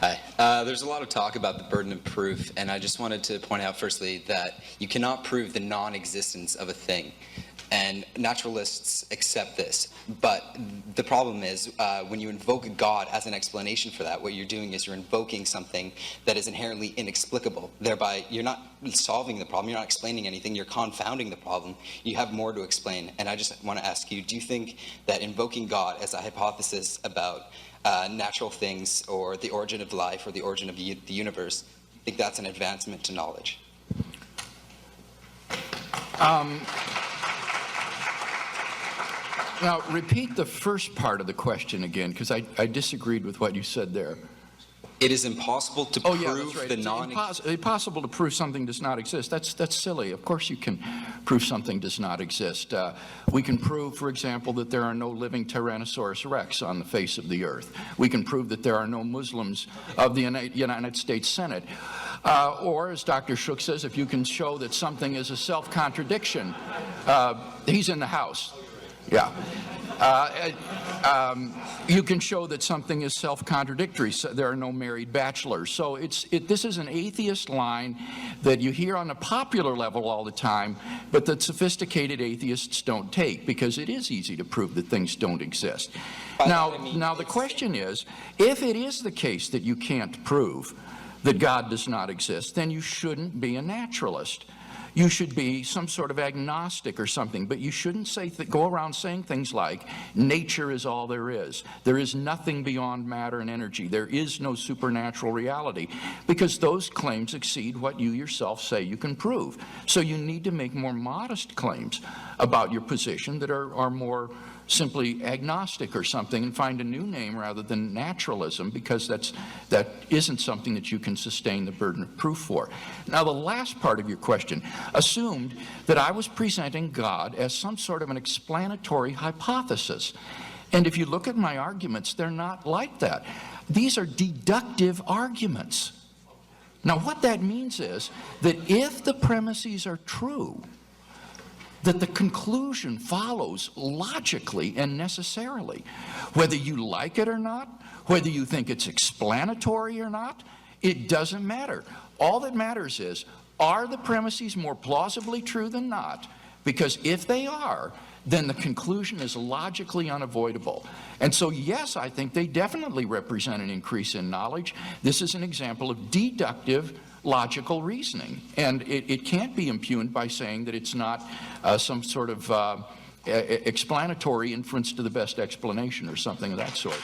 Hi. There's a lot of talk about the burden of proof, and I just wanted to point out firstly that you cannot prove the non-existence of a thing. And naturalists accept this. But the problem is when you invoke God as an explanation for that, what you're doing is you're invoking something that is inherently inexplicable. Thereby, you're not solving the problem, you're not explaining anything, you're confounding the problem. You have more to explain. And I just want to ask you, do you think that invoking God as a hypothesis about natural things or the origin of life or the origin of the universe, do you think that's an advancement to knowledge? Now, repeat the first part of the question again, because I disagreed with what you said there. It is impossible to prove the It's impossible to prove something does not exist. That's silly. Of course you can prove something does not exist. We can prove, for example, that there are no living Tyrannosaurus rex on the face of the earth. We can prove that there are no Muslims of the United States Senate. Or, as Dr. Shook says, if you can show that something is a self-contradiction, he's in the House. Yeah. You can show that something is self-contradictory. So there are no married bachelors. So this is an atheist line that you hear on a popular level all the time, but that sophisticated atheists don't take, because it is easy to prove that things don't exist. Now the question is, if it is the case that you can't prove that God does not exist, then you shouldn't be a naturalist. You should be some sort of agnostic or something, but you shouldn't go around saying things like, nature is all there is. There is nothing beyond matter and energy. There is no supernatural reality, because those claims exceed what you yourself say you can prove. So you need to make more modest claims about your position that are more simply agnostic or something, and find a new name rather than naturalism, because that isn't something that you can sustain the burden of proof for. Now, the last part of your question assumed that I was presenting God as some sort of an explanatory hypothesis. And if you look at my arguments, they're not like that. These are deductive arguments. Now, what that means is that if the premises are true, that the conclusion follows logically and necessarily. Whether you like it or not, whether you think it's explanatory or not, it doesn't matter. All that matters is, are the premises more plausibly true than not? Because if they are, then the conclusion is logically unavoidable. And so, yes, I think they definitely represent an increase in knowledge. This is an example of deductive logical reasoning, and it can't be impugned by saying that it's not some sort of explanatory inference to the best explanation or something of that sort.